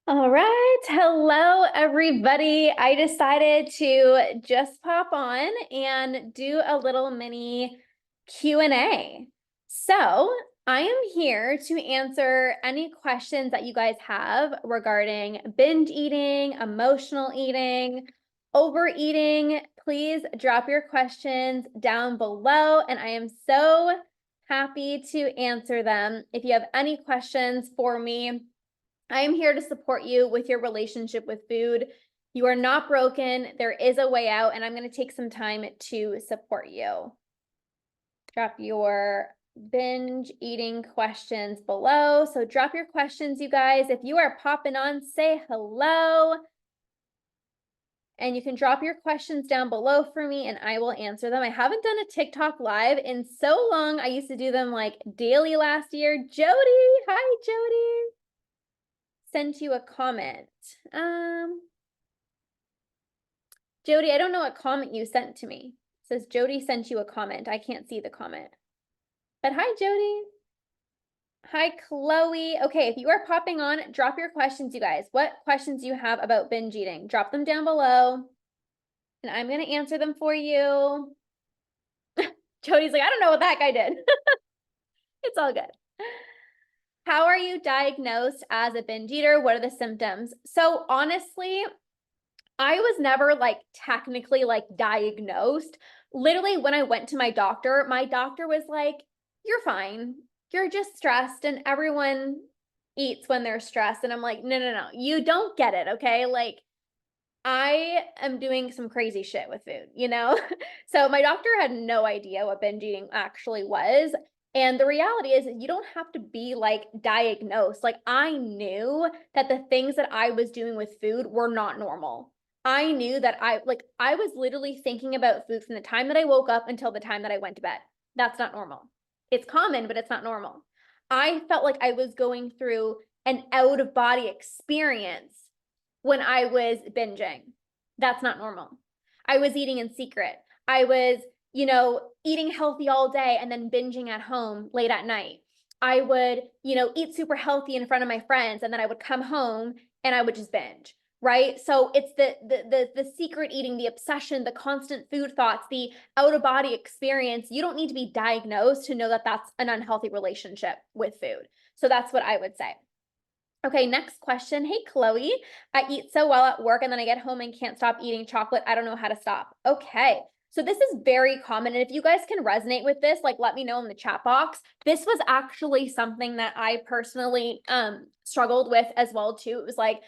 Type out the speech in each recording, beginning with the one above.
All right. Hello, everybody. I decided to just pop on and do a little mini Q&A. So I am here to answer any questions that you guys have regarding binge eating, emotional eating, overeating. Please drop your questions down below, and I am so happy to answer them. If you have any questions for me, I am here to support you with your relationship with food. You are not broken. There is a way out, and I'm going to take some time to support you. Drop your binge eating questions below. So drop your questions, you guys. If you are popping on, say hello. And you can drop your questions down below for me and I will answer them. I haven't done a TikTok live in so long. I used to do them like daily last year. Jody, hi, Jody. Sent you a comment. Jody, I don't know what comment you sent to me. It says Jody sent you a comment. I can't see the comment. But hi, Jody. Hi, Chloe. Okay, if you are popping on, drop your questions, you guys. What questions do you have about binge eating? Drop them down below, and I'm going to answer them for you. Jody's like, I don't know what that guy did. It's all good. How are you diagnosed as a binge eater? What are the symptoms? So honestly, I was never like technically like diagnosed. Literally, when I went to my doctor was like, you're fine. You're just stressed, and everyone eats when they're stressed. And I'm like, no, you don't get it. Okay. Like, I am doing some crazy shit with food, you know? So my doctor had no idea what binge eating actually was. And the reality is you don't have to be like diagnosed. Like, I knew that the things that I was doing with food were not normal. I knew that I was literally thinking about food from the time that I woke up until the time that I went to bed. That's not normal. It's common, but it's not normal. I felt like I was going through an out of body experience when I was binging. That's not normal. I was eating in secret. I was, eating healthy all day and then binging at home late at night. I would, eat super healthy in front of my friends, and then I would come home and I would just binge. Right. So it's the secret eating, the obsession, the constant food thoughts, the out of body experience. You don't need to be diagnosed to know that that's an unhealthy relationship with food. So that's what I would say. Okay, next question. Hey, Chloe, I eat so well at work and then I get home and can't stop eating chocolate. I don't know how to stop. Okay, so this is very common. And if you guys can resonate with this, like let me know in the chat box. This was actually something that I personally struggled with as well too. It was like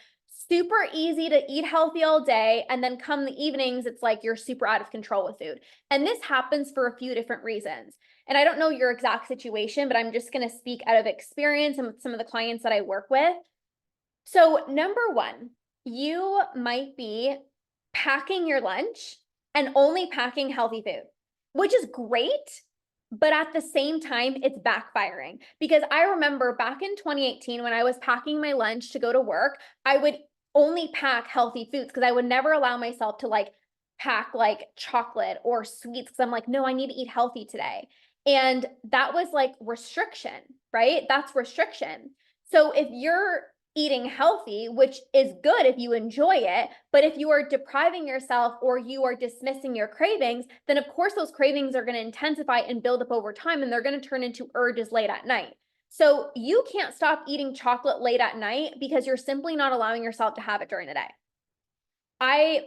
super easy to eat healthy all day. And then come the evenings, it's like you're super out of control with food. And this happens for a few different reasons. And I don't know your exact situation, but I'm just going to speak out of experience and with some of the clients that I work with. So, number one, you might be packing your lunch and only packing healthy food, which is great. But at the same time, it's backfiring because I remember back in 2018, when I was packing my lunch to go to work, I would only pack healthy foods because I would never allow myself to like pack like chocolate or sweets because I'm like, no, I need to eat healthy today. And that was like restriction, right? That's restriction. So if you're eating healthy, which is good if you enjoy it, but if you are depriving yourself or you are dismissing your cravings, then of course those cravings are going to intensify and build up over time, and they're going to turn into urges late at night. So you can't stop eating chocolate late at night because you're simply not allowing yourself to have it during the day. I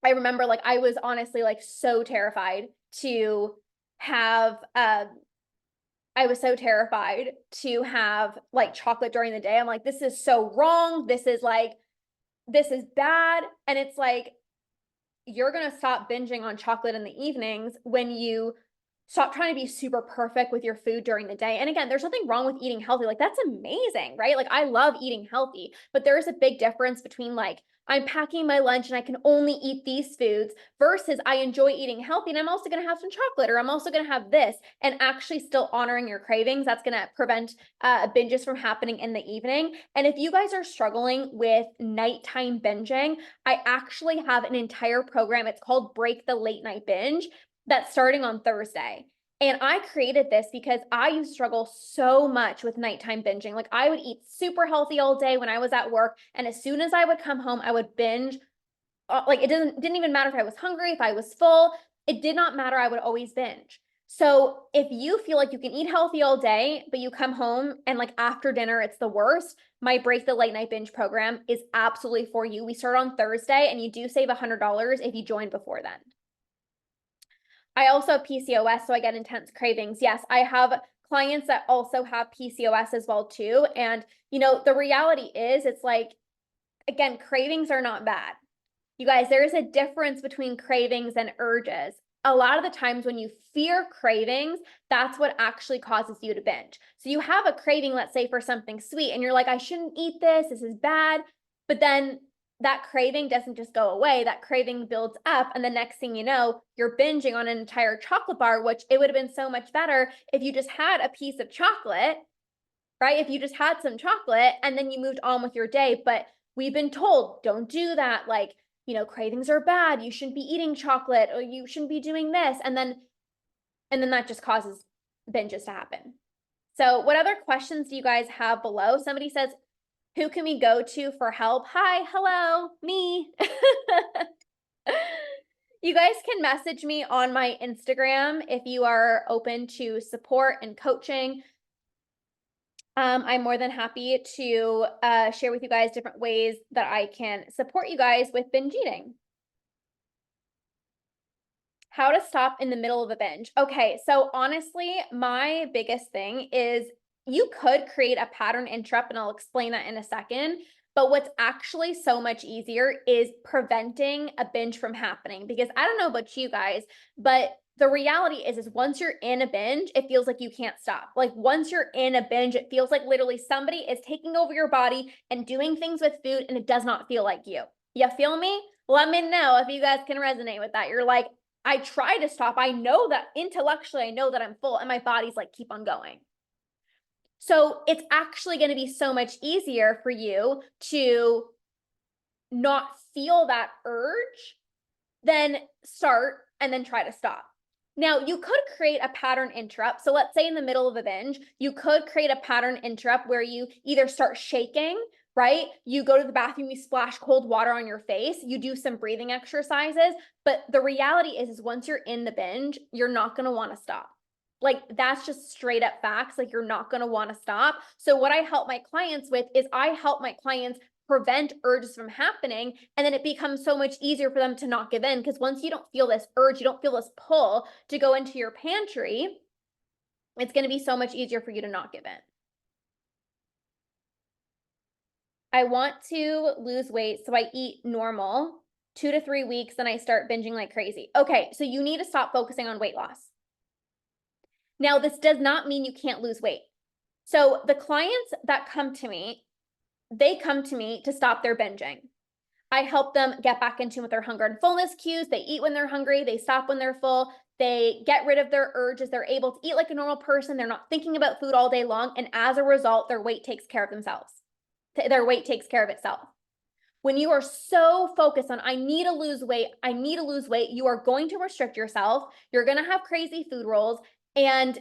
remember like I was honestly like so terrified to have I was so terrified to have like chocolate during the day. I'm like, this is so wrong. This is bad. And it's like, you're going to stop binging on chocolate in the evenings when you stop trying to be super perfect with your food during the day. And again, there's nothing wrong with eating healthy. Like, that's amazing, right? Like, I love eating healthy, but there's a big difference between like, I'm packing my lunch and I can only eat these foods versus I enjoy eating healthy and I'm also going to have some chocolate, or I'm also going to have this, and actually still honoring your cravings. That's going to prevent binges from happening in the evening. And if you guys are struggling with nighttime binging, I actually have an entire program. It's called Break the Late Night Binge, that's starting on Thursday. And I created this because I used to struggle so much with nighttime binging. Like I would eat super healthy all day when I was at work. And as soon as I would come home, I would binge. Like it didn't even matter if I was hungry, if I was full. It did not matter. I would always binge. So if you feel like you can eat healthy all day, but you come home and like after dinner, it's the worst, my Break the Late Night Binge program is absolutely for you. We start on Thursday and you do save $100 if you join before then. I also have PCOS, so I get intense cravings. Yes, I have clients that also have PCOS as well too. And, the reality is it's like, again, cravings are not bad. You guys, there is a difference between cravings and urges. A lot of the times when you fear cravings, that's what actually causes you to binge. So you have a craving, let's say for something sweet, and you're like, I shouldn't eat this. This is bad. But then that craving doesn't just go away. That craving builds up. And the next thing you know, you're binging on an entire chocolate bar, which it would have been so much better if you just had a piece of chocolate, right? If you just had some chocolate and then you moved on with your day. But we've been told, don't do that. Like, cravings are bad. You shouldn't be eating chocolate or you shouldn't be doing this. And then that just causes binges to happen. So what other questions do you guys have below? Somebody says, who can we go to for help? Hi, hello, me. You guys can message me on my Instagram if you are open to support and coaching. I'm more than happy to share with you guys different ways that I can support you guys with binge eating. How to stop in the middle of a binge. Okay, so honestly, my biggest thing is you could create a pattern interrupt, and I'll explain that in a second. But what's actually so much easier is preventing a binge from happening. Because I don't know about you guys, but the reality is once you're in a binge, it feels like you can't stop. Like once you're in a binge, it feels like literally somebody is taking over your body and doing things with food, and it does not feel like you. You feel me? Let me know if you guys can resonate with that. You're like, I try to stop. I know that intellectually, I know that I'm full, and my body's like, keep on going. So it's actually going to be so much easier for you to not feel that urge than start and then try to stop. Now, you could create a pattern interrupt. So let's say in the middle of a binge, you could create a pattern interrupt where you either start shaking, right? You go to the bathroom, you splash cold water on your face, you do some breathing exercises. But the reality is once you're in the binge, you're not going to want to stop. Like that's just straight up facts. Like you're not going to want to stop. So what I help my clients with is I help my clients prevent urges from happening. And then it becomes so much easier for them to not give in. Because once you don't feel this urge, you don't feel this pull to go into your pantry, it's going to be so much easier for you to not give in. I want to lose weight, so I eat normal 2 to 3 weeks, then I start binging like crazy. Okay, so you need to stop focusing on weight loss. Now, this does not mean you can't lose weight. So the clients that come to me, they come to me to stop their binging. I help them get back into with their hunger and fullness cues. They eat when they're hungry. They stop when they're full. They get rid of their urges. They're able to eat like a normal person. They're not thinking about food all day long. And as a result, their weight takes care of themselves. Their weight takes care of itself. When you are so focused on, I need to lose weight, you are going to restrict yourself. You're going to have crazy food rules, and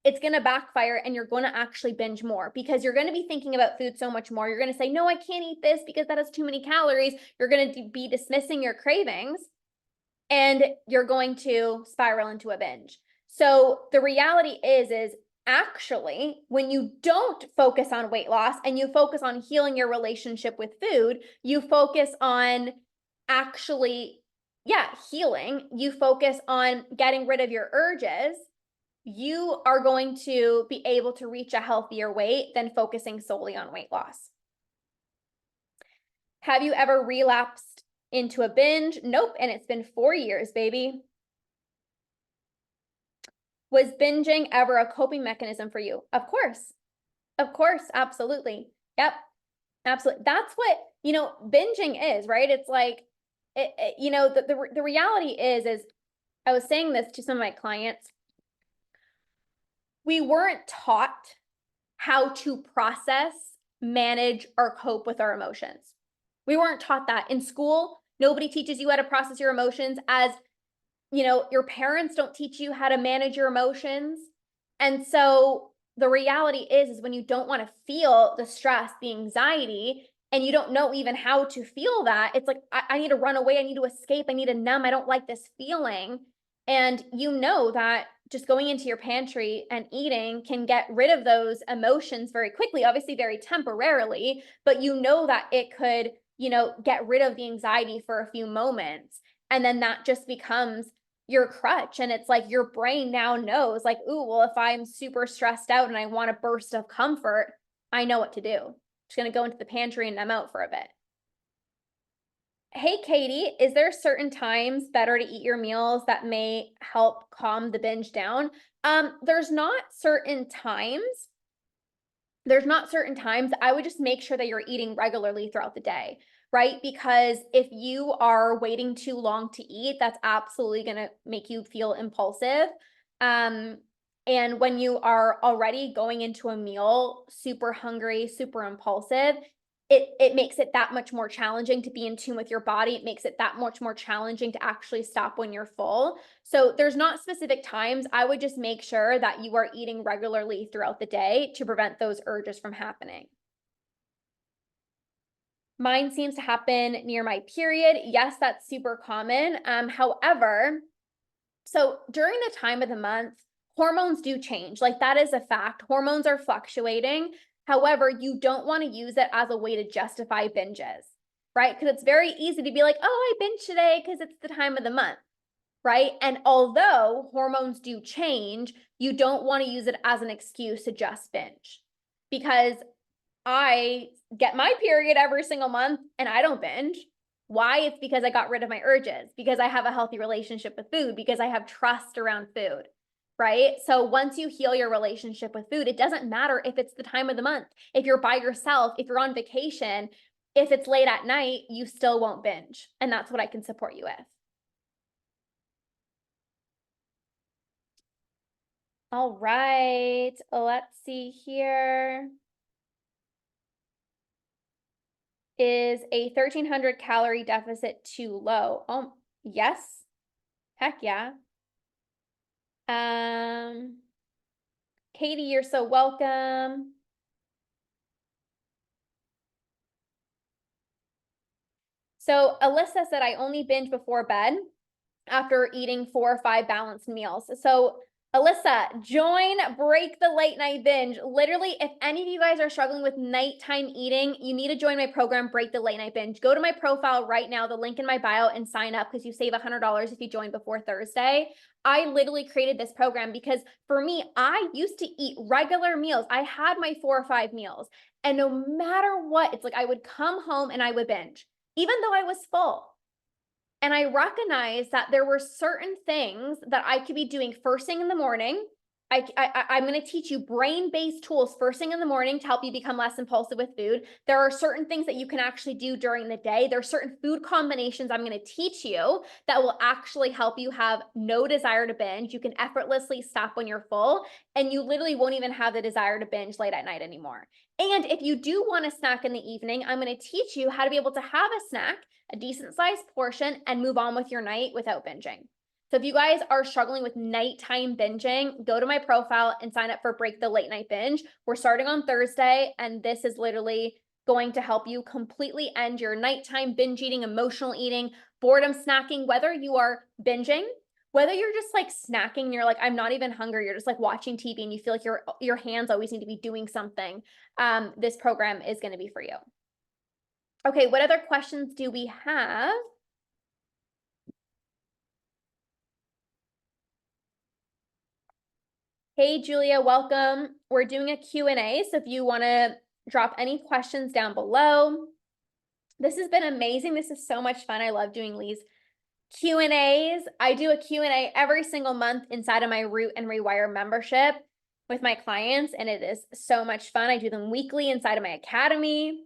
it's going to backfire, and you're going to actually binge more because you're going to be thinking about food so much more. You're going to say, no, I can't eat this because that has too many calories. You're going to be dismissing your cravings, and you're going to spiral into a binge. So the reality is actually, when you don't focus on weight loss and you focus on healing your relationship with food, you focus on actually, healing, you focus on getting rid of your urges, you are going to be able to reach a healthier weight than focusing solely on weight loss. Have you ever relapsed into a binge? Nope. And it's been 4 years, baby. Was binging ever a coping mechanism for you? Of course. Of course. Absolutely. Yep. Absolutely. That's what, binging is, right? It's like, the reality is I was saying this to some of my clients. We weren't taught how to process, manage, or cope with our emotions. We weren't taught that in school. Nobody teaches you how to process your emotions. As your parents don't teach you how to manage your emotions. And so the reality is when you don't want to feel the stress, the anxiety, and you don't know even how to feel that, it's like, I need to run away. I need to escape. I need to numb. I don't like this feeling. And you know that just going into your pantry and eating can get rid of those emotions very quickly, obviously very temporarily, but you know that it could, get rid of the anxiety for a few moments. And then that just becomes your crutch. And it's like your brain now knows, like, ooh, well, if I'm super stressed out and I want a burst of comfort, I know what to do. I'm just going to go into the pantry and I'm out for a bit. Hey, Katie, is there certain times better to eat your meals that may help calm the binge down? There's not certain times. There's not certain times. I would just make sure that you're eating regularly throughout the day, right? Because if you are waiting too long to eat, that's absolutely going to make you feel impulsive. Um, and when you are already going into a meal super hungry, super impulsive, it makes it that much more challenging to be in tune with your body. It makes it that much more challenging to actually stop when you're full. So there's not specific times. I would just make sure that you are eating regularly throughout the day to prevent those urges from happening. Mine seems to happen near my period. Yes, that's super common. However, so during the time of the month, hormones do change. Like that is a fact. Hormones are fluctuating. However, you don't want to use it as a way to justify binges, right? Because it's very easy to be like, oh, I binge today because it's the time of the month, right? And although hormones do change, you don't want to use it as an excuse to just binge, because I get my period every single month and I don't binge. Why? It's because I got rid of my urges, because I have a healthy relationship with food, because I have trust around food, right? So once you heal your relationship with food, it doesn't matter if it's the time of the month, if you're by yourself, if you're on vacation, if it's late at night, you still won't binge. And that's what I can support you with. All right, let's see here. Is a 1,300 calorie deficit too low? Yes. Heck yeah. Katie, you're so welcome. So Alyssa said I only binge before bed after eating 4 or 5 balanced meals. So Alyssa, join Break the Late Night Binge. Literally, if any of you guys are struggling with nighttime eating, you need to join my program, Break the Late Night Binge. Go to my profile right now, the link in my bio, and sign up because you save $100 if you join before Thursday. I literally created this program because for me, I used to eat regular meals. I had my 4 or 5 meals, and no matter what, it's like I would come home and I would binge, even though I was full. And I recognized that there were certain things that I could be doing first thing in the morning. I'm going to teach you brain-based tools first thing in the morning to help you become less impulsive with food. There are certain things that you can actually do during the day. There are certain food combinations I'm going to teach you that will actually help you have no desire to binge. You can effortlessly stop when you're full, and you literally won't even have the desire to binge late at night anymore. And if you do want a snack in the evening, I'm going to teach you how to be able to have a snack, a decent sized portion, and move on with your night without binging. So if you guys are struggling with nighttime binging, go to my profile and sign up for Break the Late Night Binge. We're starting on Thursday, and this is literally going to help you completely end your nighttime binge eating, emotional eating, boredom snacking, whether you are binging, whether you're just like snacking and you're like, I'm not even hungry, you're just like watching TV and you feel like your hands always need to be doing something. This program is going to be for you. Okay, what other questions do we have? Hey, Julia, welcome. We're doing a Q&A, so if you want to drop any questions down below. This has been amazing. This is so much fun. I love doing these Q&As. I do a Q&A every single month inside of my Root and Rewire membership with my clients, and it is so much fun. I do them weekly inside of my academy.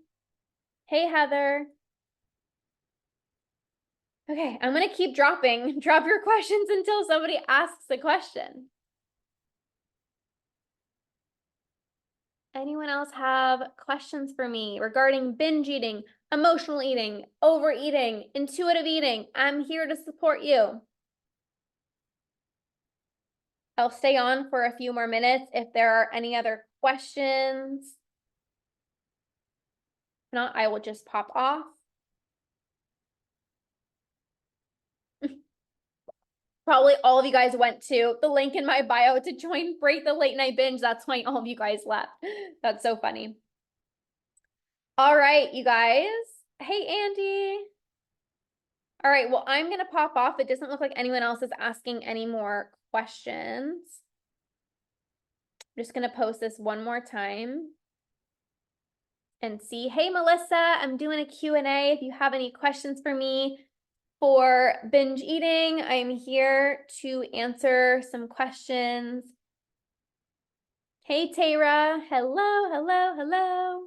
Hey, Heather. Okay, I'm going to keep drop your questions until somebody asks a question. Anyone else have questions for me regarding binge eating, emotional eating, overeating, intuitive eating? I'm here to support you. I'll stay on for a few more minutes if there are any other questions. If not, I will just pop off. Probably all of you guys went to the link in my bio to join Break the Late Night Binge. That's why all of you guys left. That's so funny. All right, you guys. Hey, Andy. All right, well, I'm going to pop off. It doesn't look like anyone else is asking any more questions. I'm just going to post this one more time and see. Hey, Melissa, I'm doing a Q&A. If you have any questions for me for binge eating, I'm here to answer some questions. Hey, Tara. Hello, hello, hello.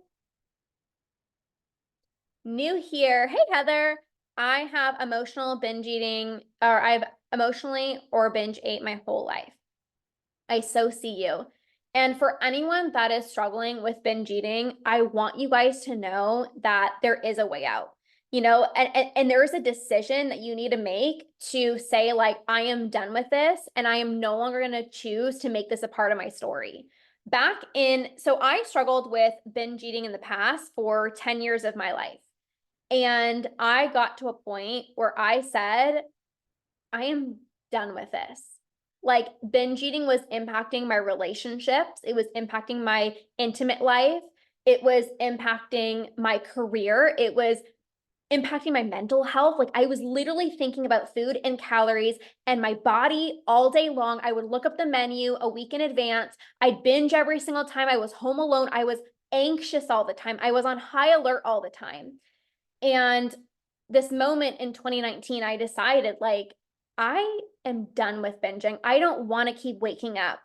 New here. Hey, Heather. I have emotional binge eating, or I've emotionally or binge ate my whole life. I so see you. And for anyone that is struggling with binge eating, I want you guys to know that there is a way out. You know, and there is a decision that you need to make to say, like, I am done with this and I am no longer going to choose to make this a part of my story. So I struggled with binge eating in the past for 10 years of my life. And I got to a point where I said, I am done with this. Like, binge eating was impacting my relationships. It was impacting my intimate life. It was impacting my career. It was impacting my mental health. Like, I was literally thinking about food and calories and my body all day long. I would look up the menu a week in advance. I'd binge every single time I was home alone. I was anxious all the time. I was on high alert all the time. And this moment in 2019, I decided, like, I am done with binging. I don't want to keep waking up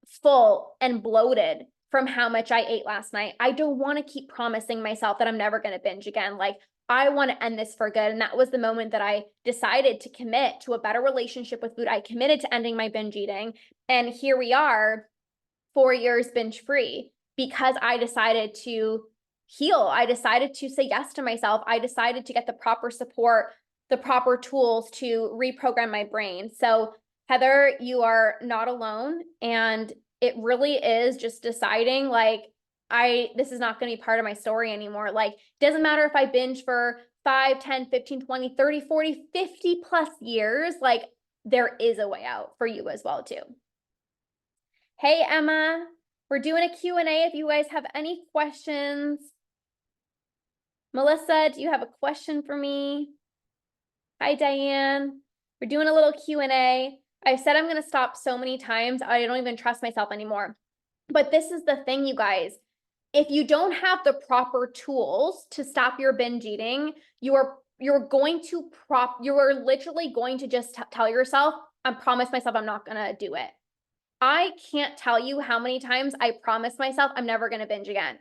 full and bloated from how much I ate last night. I don't want to keep promising myself that I'm never going to binge again. Like, I want to end this for good. And that was the moment that I decided to commit to a better relationship with food. I committed to ending my binge eating. And here we are, 4 years binge free, because I decided to heal. I decided to say yes to myself. I decided to get the proper support, the proper tools to reprogram my brain. So, Heather, you are not alone. And it really is just deciding, like, this is not going to be part of my story anymore. Like, it doesn't matter if I binge for 5, 10, 15, 20, 30, 40, 50 plus years, like, there is a way out for you as well, too. Hey, Emma, we're doing a Q&A if you guys have any questions. Melissa, do you have a question for me? Hi, Diane. We're doing a little Q&A. I said I'm going to stop so many times, I don't even trust myself anymore. But this is the thing, you guys. If you don't have the proper tools to stop your binge eating, you're literally going to just tell yourself, I promise myself I'm not going to do it. I can't tell you how many times I promised myself I'm never going to binge again.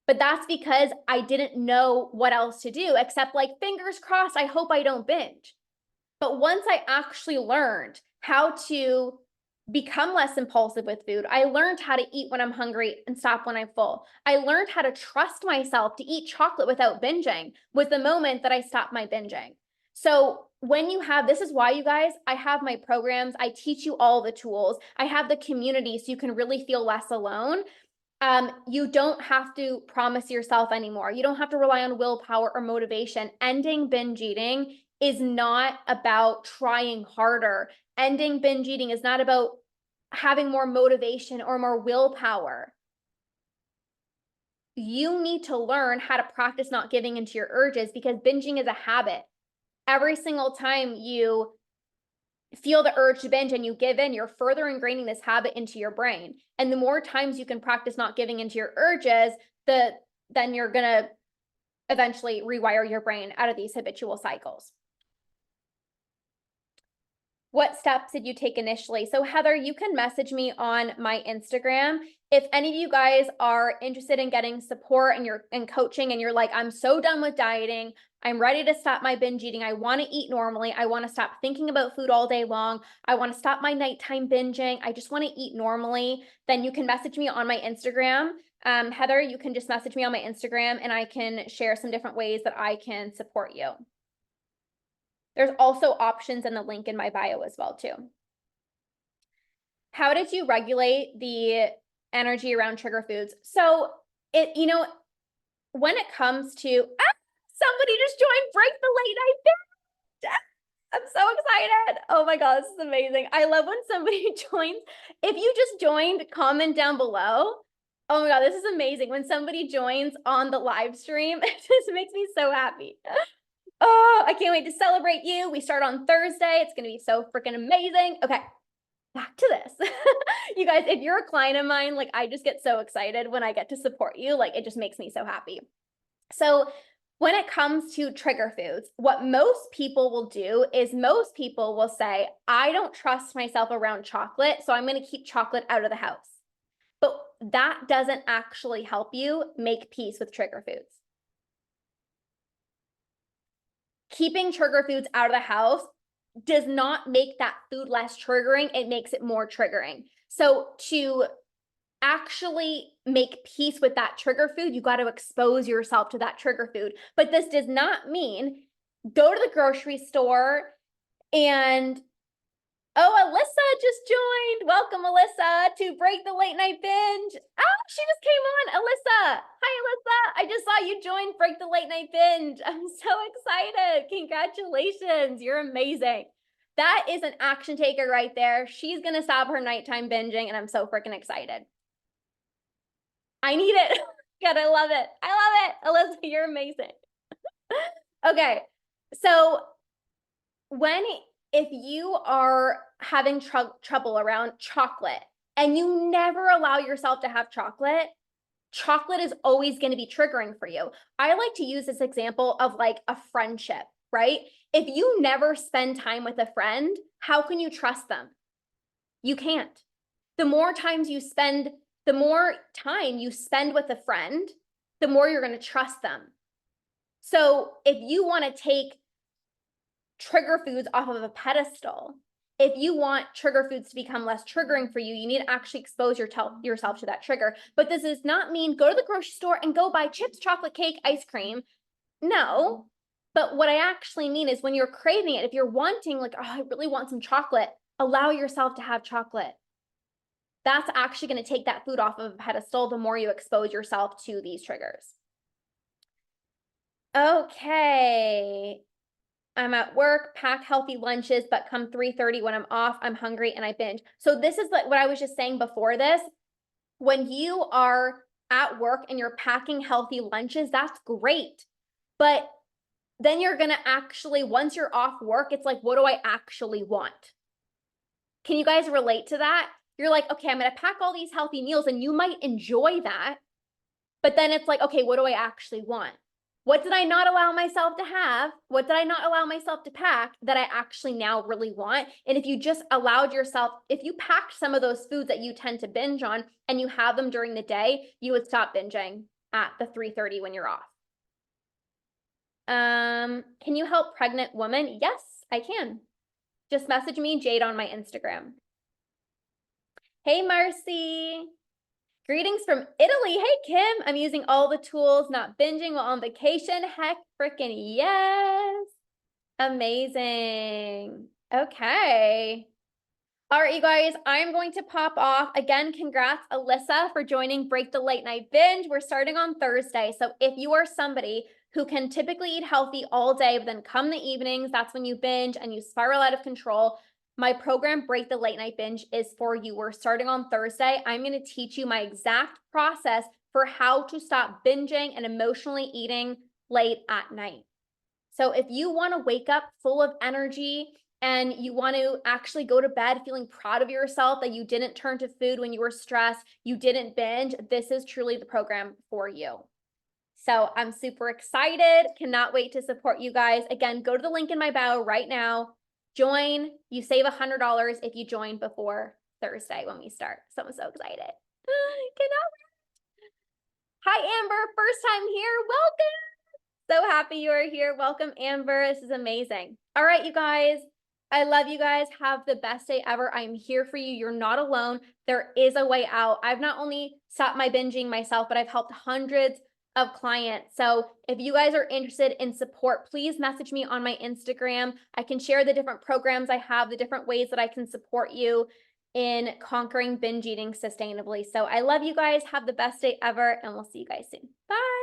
But that's because I didn't know what else to do except, like, fingers crossed, I hope I don't binge. But once I actually learned how to become less impulsive with food, I learned how to eat when I'm hungry and stop when I'm full. I learned how to trust myself to eat chocolate without binging was the moment that I stopped my binging. So when you have, this is why, you guys, I have my programs. I teach you all the tools. I have the community so you can really feel less alone. You don't have to promise yourself anymore. You don't have to rely on willpower or motivation. Ending binge eating is not about trying harder. Ending binge eating is not about having more motivation or more willpower. You need to learn how to practice not giving into your urges, because binging is a habit. Every single time you feel the urge to binge and you give in, you're further ingraining this habit into your brain. And the more times you can practice not giving into your urges, then you're going to eventually rewire your brain out of these habitual cycles. What steps did you take initially? So, Heather, you can message me on my Instagram. If any of you guys are interested in getting support and coaching, and you're like, I'm so done with dieting, I'm ready to stop my binge eating, I want to eat normally, I want to stop thinking about food all day long, I want to stop my nighttime binging, I just want to eat normally, then you can message me on my Instagram. Heather, you can just message me on my Instagram and I can share some different ways that I can support you. There's also options in the link in my bio as well, too. How did you regulate the energy around trigger foods? So when it comes to, somebody just joined Break the Late Night Binge. I'm so excited. Oh my God, this is amazing. I love when somebody joins. If you just joined, comment down below. Oh my God, this is amazing. When somebody joins on the live stream, it just makes me so happy. Oh, I can't wait to celebrate you. We start on Thursday. It's going to be so freaking amazing. Okay, back to this. You guys, if you're a client of mine, like I just get so excited when I get to support you. Like it just makes me so happy. So when it comes to trigger foods, what most people will do is most people will say, I don't trust myself around chocolate, so I'm going to keep chocolate out of the house. But that doesn't actually help you make peace with trigger foods. Keeping trigger foods out of the house does not make that food less triggering. It makes it more triggering. So to actually make peace with that trigger food, you got to expose yourself to that trigger food. But this does not mean go to the grocery store and, oh, Alyssa just joined. Welcome, Alyssa, to Break the Late Night Binge. Oh, she just came on. Alyssa. Hi, Alyssa. I just saw you join Break the Late Night Binge. I'm so excited. Congratulations. You're amazing. That is an action taker right there. She's going to stop her nighttime binging, and I'm so freaking excited. I need it. God, I love it. I love it. Alyssa, you're amazing. Okay. So if you are having trouble around chocolate and you never allow yourself to have chocolate, chocolate is always going to be triggering for you. I like to use this example of like a friendship, right? If you never spend time with a friend, how can you trust them? You can't. The more time you spend with a friend, the more you're going to trust them. So if you want to take trigger foods off of a pedestal, if you want trigger foods to become less triggering for you, you need to actually expose yourself to that trigger. But this does not mean go to the grocery store and go buy chips, chocolate cake, ice cream. No. But what I actually mean is when you're craving it, if you're wanting like, oh, I really want some chocolate, allow yourself to have chocolate. That's actually going to take that food off of a pedestal the more you expose yourself to these triggers. Okay. I'm at work, pack healthy lunches, but come 3:30 when I'm off, I'm hungry and I binge. So this is like what I was just saying before this. When you are at work and you're packing healthy lunches, that's great. But then you're going to actually, once you're off work, it's like, what do I actually want? Can you guys relate to that? You're like, okay, I'm going to pack all these healthy meals and you might enjoy that. But then it's like, okay, what do I actually want? What did I not allow myself to have? What did I not allow myself to pack that I actually now really want? And if you just allowed yourself, if you packed some of those foods that you tend to binge on and you have them during the day, you would stop binging at the 3:30 when you're off. Can you help pregnant women? Yes, I can. Just message me, Jade, on my Instagram. Hey, Marcy. Greetings from Italy. Hey, Kim. I'm using all the tools, not binging while on vacation. Heck freaking yes. Amazing. Okay. All right, you guys, I'm going to pop off. Again, congrats, Alyssa, for joining Break the Late Night Binge. We're starting on Thursday. So if you are somebody who can typically eat healthy all day, but then come the evenings, that's when you binge and you spiral out of control, my program, Break the Late Night Binge, is for you. We're starting on Thursday. I'm going to teach you my exact process for how to stop binging and emotionally eating late at night. So if you want to wake up full of energy and you want to actually go to bed feeling proud of yourself that you didn't turn to food when you were stressed, you didn't binge, this is truly the program for you. So I'm super excited. Cannot wait to support you guys. Again, go to the link in my bio right now. Join. You save $100 if you join before Thursday when we start. So I'm so excited. Cannot wait. Hi, Amber. First time here. Welcome. So happy you are here. Welcome, Amber. This is amazing. All right, you guys. I love you guys. Have the best day ever. I'm here for you. You're not alone. There is a way out. I've not only stopped my binging myself, but I've helped hundreds of clients. So if you guys are interested in support, please message me on my Instagram. I can share the different programs I have, the different ways that I can support you. in conquering binge eating sustainably. So I love you guys. Have the best day ever, and we'll see you guys soon. Bye.